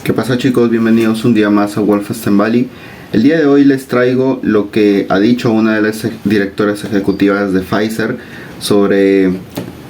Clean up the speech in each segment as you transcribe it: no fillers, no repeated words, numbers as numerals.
¿Qué pasa, chicos? Bienvenidos un día más a Wolfenstein Valley. El día de hoy les traigo lo que ha dicho una de las directoras ejecutivas de Pfizer sobre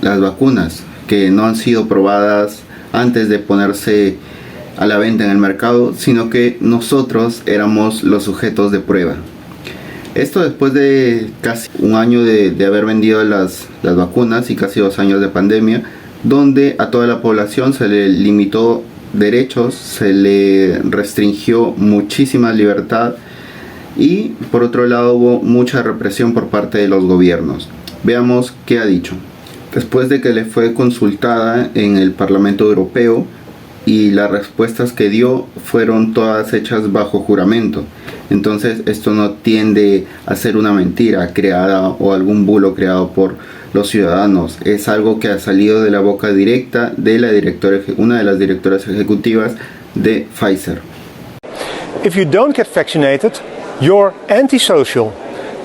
las vacunas que no han sido probadas antes de ponerse a la venta en el mercado, sino que nosotros éramos los sujetos de prueba. Esto después de casi un año de haber vendido las vacunas y casi 2 años de pandemia, donde a toda la población se le limitó derechos, se le restringió muchísima libertad y por otro lado hubo mucha represión por parte de los gobiernos. Veamos qué ha dicho. Después de que le fue consultada en el Parlamento Europeo y las respuestas que dio fueron todas hechas bajo juramento, entonces esto no tiende a ser una mentira creada o algún bulo creado por los ciudadanos. Es algo que ha salido de la boca directa de una de las directoras ejecutivas de Pfizer. If you don't get vaccinated, you're antisocial.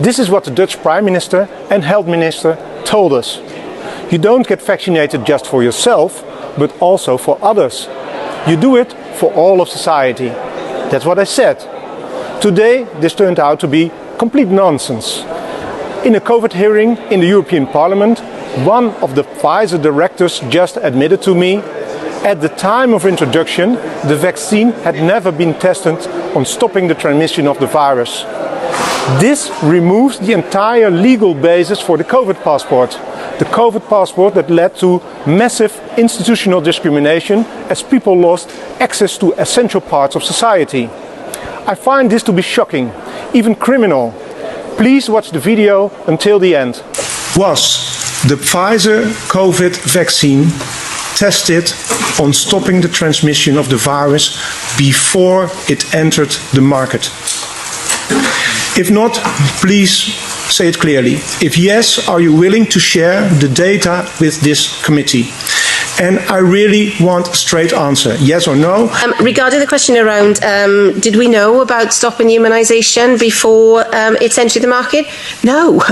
This is what the Dutch Prime Minister and Health Minister told us. You don't get vaccinated just for yourself, but also for others. You do it for all of society. That's what I said. Today, this turned out to be complete nonsense. In a COVID hearing in the European Parliament, one of the Pfizer directors just admitted to me, at the time of introduction, the vaccine had never been tested on stopping the transmission of the virus. This removes the entire legal basis for the COVID passport. The COVID passport that led to massive institutional discrimination as people lost access to essential parts of society. I find this to be shocking, even criminal. Please watch the video until the end. Was the Pfizer COVID vaccine tested on stopping the transmission of the virus before it entered the market? If not, please say it clearly. If yes, are you willing to share the data with this committee? And I really want a straight answer, yes or no. Regarding the question around, did we know about stopping immunisation before it entered the market? No.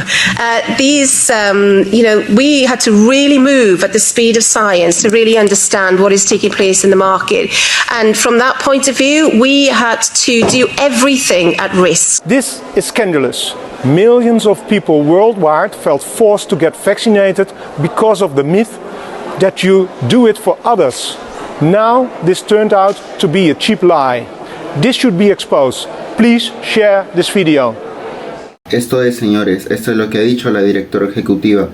We had to really move at the speed of science to really understand what is taking place in the market. And from that point of view, we had to do everything at risk. This is scandalous. Millions of people worldwide felt forced to get vaccinated because of the myth that you do it for others. Now this turned out to be a cheap lie. This should be exposed. Please share this video. Esto es, señores, esto es lo que ha dicho la directora ejecutiva.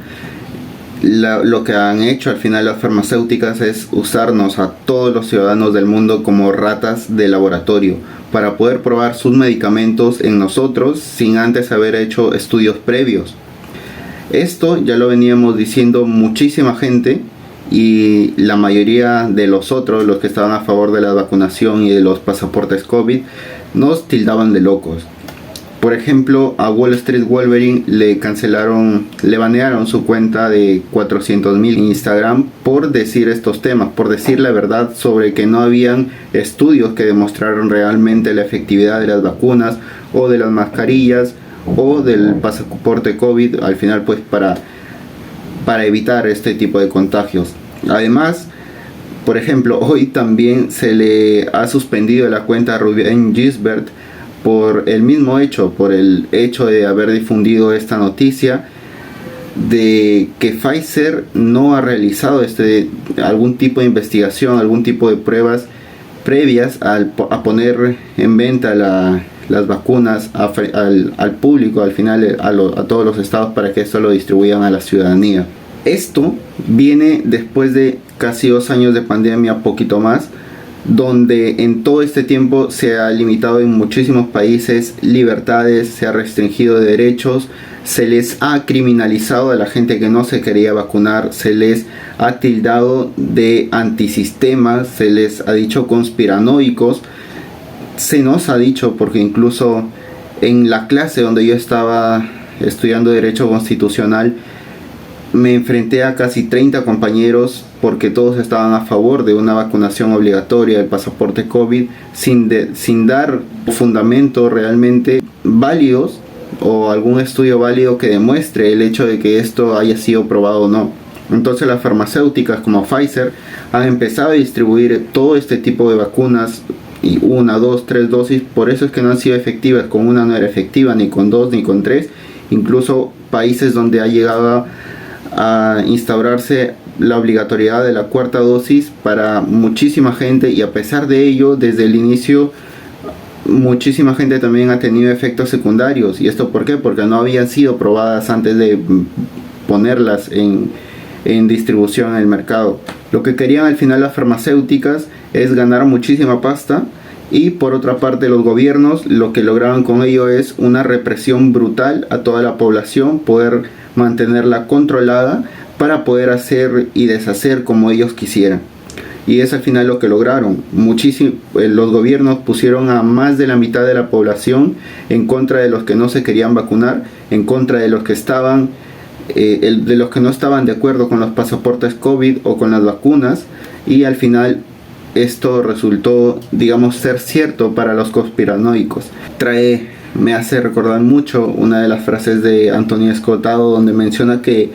Lo que han hecho al final las farmacéuticas es usarnos a todos los ciudadanos del mundo como ratas de laboratorio para poder probar sus medicamentos en nosotros sin antes haber hecho estudios previos. Esto ya lo veníamos diciendo muchísima gente, y la mayoría de los que estaban a favor de la vacunación y de los pasaportes COVID, nos tildaban de locos. Por ejemplo, a Wall Street Wolverine le banearon su cuenta de 400,000 en Instagram por decir estos temas, por decir la verdad sobre que no habían estudios que demostraron realmente la efectividad de las vacunas o de las mascarillas o del pasaporte COVID, al final pues para evitar este tipo de contagios. Además, por ejemplo, hoy también se le ha suspendido la cuenta a Rubén Gisbert por el hecho de haber difundido esta noticia de que Pfizer no ha realizado algún tipo de investigación, algún tipo de pruebas previas a poner en venta las vacunas al público, al final a todos los estados, para que esto lo distribuyan a la ciudadanía. Esto viene después de casi 2 años de pandemia, poquito más, donde en todo este tiempo se ha limitado en muchísimos países libertades, se ha restringido derechos, se les ha criminalizado a la gente que no se quería vacunar, se les ha tildado de antisistemas, se les ha dicho conspiranoicos. Se nos ha dicho, porque incluso en la clase donde yo estaba estudiando Derecho Constitucional, me enfrenté a casi 30 compañeros porque todos estaban a favor de una vacunación obligatoria del pasaporte COVID sin dar fundamentos realmente válidos o algún estudio válido que demuestre el hecho de que esto haya sido probado o no. Entonces las farmacéuticas como Pfizer han empezado a distribuir todo este tipo de vacunas, y 1, 2, 3 dosis. Por eso es que no han sido efectivas. Con una no era efectiva, ni con 2, ni con 3. Incluso países donde ha llegado a instaurarse la obligatoriedad de la 4ª dosis para muchísima gente, y a pesar de ello, desde el inicio muchísima gente también ha tenido efectos secundarios. ¿Y esto por qué? Porque no habían sido probadas antes de ponerlas en distribución en el mercado. Lo que querían al final las farmacéuticas es ganar muchísima pasta, y por otra parte los gobiernos lo que lograron con ello es una represión brutal a toda la población, poder mantenerla controlada para poder hacer y deshacer como ellos quisieran. Y es al final lo que lograron. Los gobiernos pusieron a más de la mitad de la población en contra de los que no se querían vacunar, en contra de los que no estaban de acuerdo con los pasaportes COVID o con las vacunas, y al final esto resultó, digamos, ser cierto para los conspiranoicos. Me hace recordar mucho una de las frases de Antonio Escotado, donde menciona que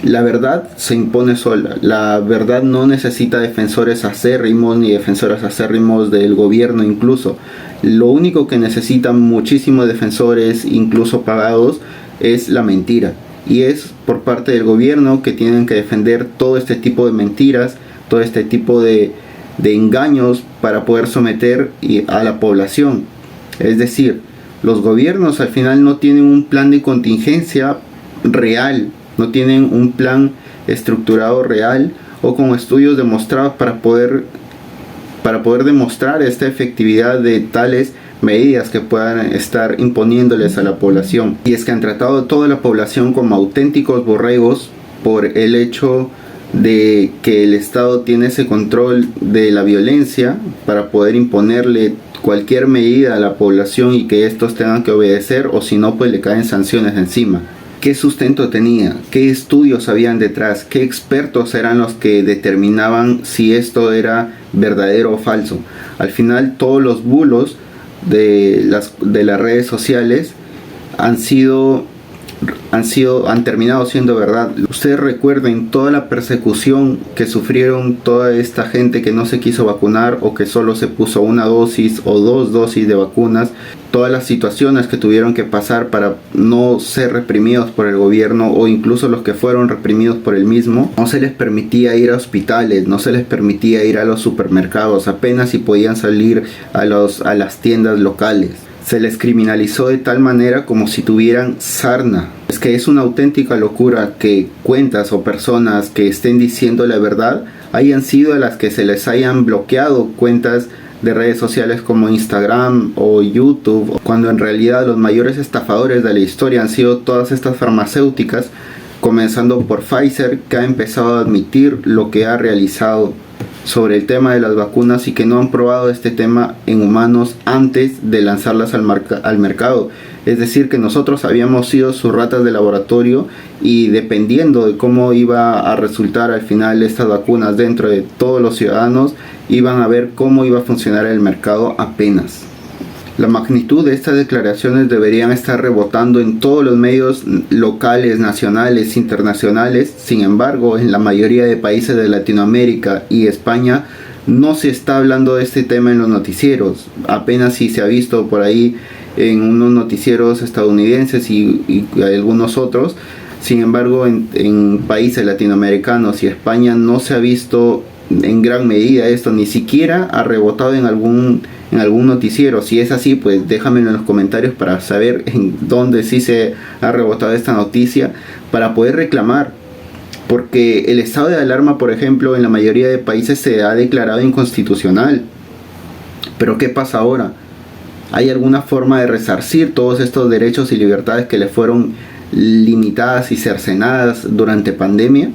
la verdad se impone sola. La verdad no necesita defensores acérrimos ni defensoras acérrimos del gobierno incluso. Lo único que necesitan muchísimos defensores, incluso pagados, es la mentira. Y es por parte del gobierno que tienen que defender todo este tipo de mentiras, todo este tipo de engaños para poder someter a la población. Es decir, los gobiernos al final no tienen un plan de contingencia real, no tienen un plan estructurado real o con estudios demostrados para poder demostrar esta efectividad de tales medidas que puedan estar imponiéndoles a la población. Y es que han tratado a toda la población como auténticos borregos por el hecho de que el Estado tiene ese control de la violencia para poder imponerle cualquier medida a la población y que estos tengan que obedecer, o si no, pues le caen sanciones encima. ¿Qué sustento tenía? ¿Qué estudios habían detrás? ¿Qué expertos eran los que determinaban si esto era verdadero o falso? Al final, todos los bulos de las redes sociales han terminado siendo verdad. Ustedes recuerden toda la persecución que sufrieron toda esta gente que no se quiso vacunar o que solo se puso 1 dosis o 2 dosis de vacunas, todas las situaciones que tuvieron que pasar para no ser reprimidos por el gobierno, o incluso los que fueron reprimidos por el mismo. No se les permitía ir a hospitales, no se les permitía ir a los supermercados, apenas si podían salir a las tiendas locales. Se les criminalizó de tal manera como si tuvieran sarna. Es que es una auténtica locura que cuentas o personas que estén diciendo la verdad hayan sido las que se les hayan bloqueado cuentas de redes sociales como Instagram o YouTube, cuando en realidad los mayores estafadores de la historia han sido todas estas farmacéuticas, comenzando por Pfizer, que ha empezado a admitir lo que ha realizado sobre el tema de las vacunas y que no han probado este tema en humanos antes de lanzarlas al mercado. Es decir, que nosotros habíamos sido sus ratas de laboratorio, y dependiendo de cómo iba a resultar al final estas vacunas dentro de todos los ciudadanos, iban a ver cómo iba a funcionar el mercado apenas. La magnitud de estas declaraciones deberían estar rebotando en todos los medios locales, nacionales, internacionales. Sin embargo, en la mayoría de países de Latinoamérica y España no se está hablando de este tema en los noticieros. Apenas si se ha visto por ahí en unos noticieros estadounidenses y algunos otros. Sin embargo, en países latinoamericanos y España no se ha visto en gran medida esto, ni siquiera ha rebotado en algún noticiero. Si es así, pues déjamelo en los comentarios para saber en dónde sí se ha rebotado esta noticia, para poder reclamar. Porque el estado de alarma, por ejemplo, en la mayoría de países se ha declarado inconstitucional. Pero ¿qué pasa ahora? ¿Hay alguna forma de resarcir todos estos derechos y libertades que le fueron limitadas y cercenadas durante pandemia?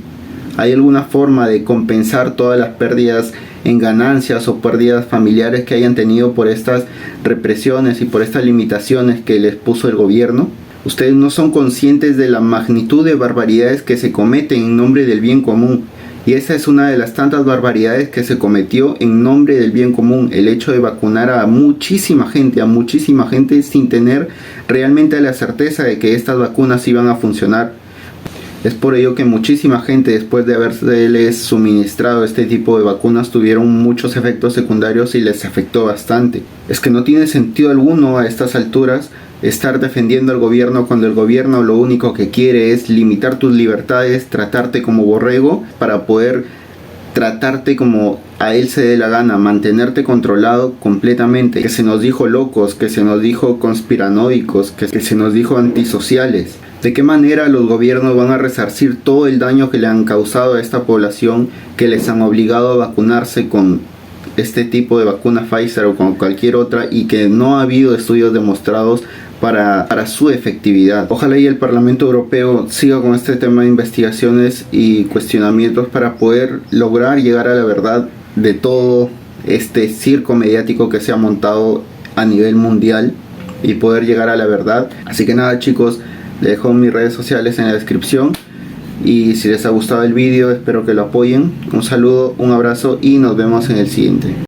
¿Hay alguna forma de compensar todas las pérdidas en ganancias o pérdidas familiares que hayan tenido por estas represiones y por estas limitaciones que les puso el gobierno? Ustedes no son conscientes de la magnitud de barbaridades que se cometen en nombre del bien común. Y esa es una de las tantas barbaridades que se cometió en nombre del bien común. El hecho de vacunar a muchísima gente sin tener realmente la certeza de que estas vacunas iban a funcionar. Es por ello que muchísima gente, después de haberles suministrado este tipo de vacunas, tuvieron muchos efectos secundarios y les afectó bastante. Es que no tiene sentido alguno a estas alturas estar defendiendo al gobierno cuando el gobierno lo único que quiere es limitar tus libertades, tratarte como borrego para poder tratarte como a él se dé la gana, mantenerte controlado completamente. Que se nos dijo locos, que se nos dijo conspiranoicos, que se nos dijo antisociales. ¿De qué manera los gobiernos van a resarcir todo el daño que le han causado a esta población, que les han obligado a vacunarse con este tipo de vacuna Pfizer o con cualquier otra, y que no ha habido estudios demostrados para su efectividad? Ojalá y el Parlamento Europeo siga con este tema de investigaciones y cuestionamientos para poder lograr llegar a la verdad de todo este circo mediático que se ha montado a nivel mundial y poder llegar a la verdad. Así que nada, chicos, les dejo mis redes sociales en la descripción y si les ha gustado el vídeo espero que lo apoyen. Un saludo, un abrazo y nos vemos en el siguiente.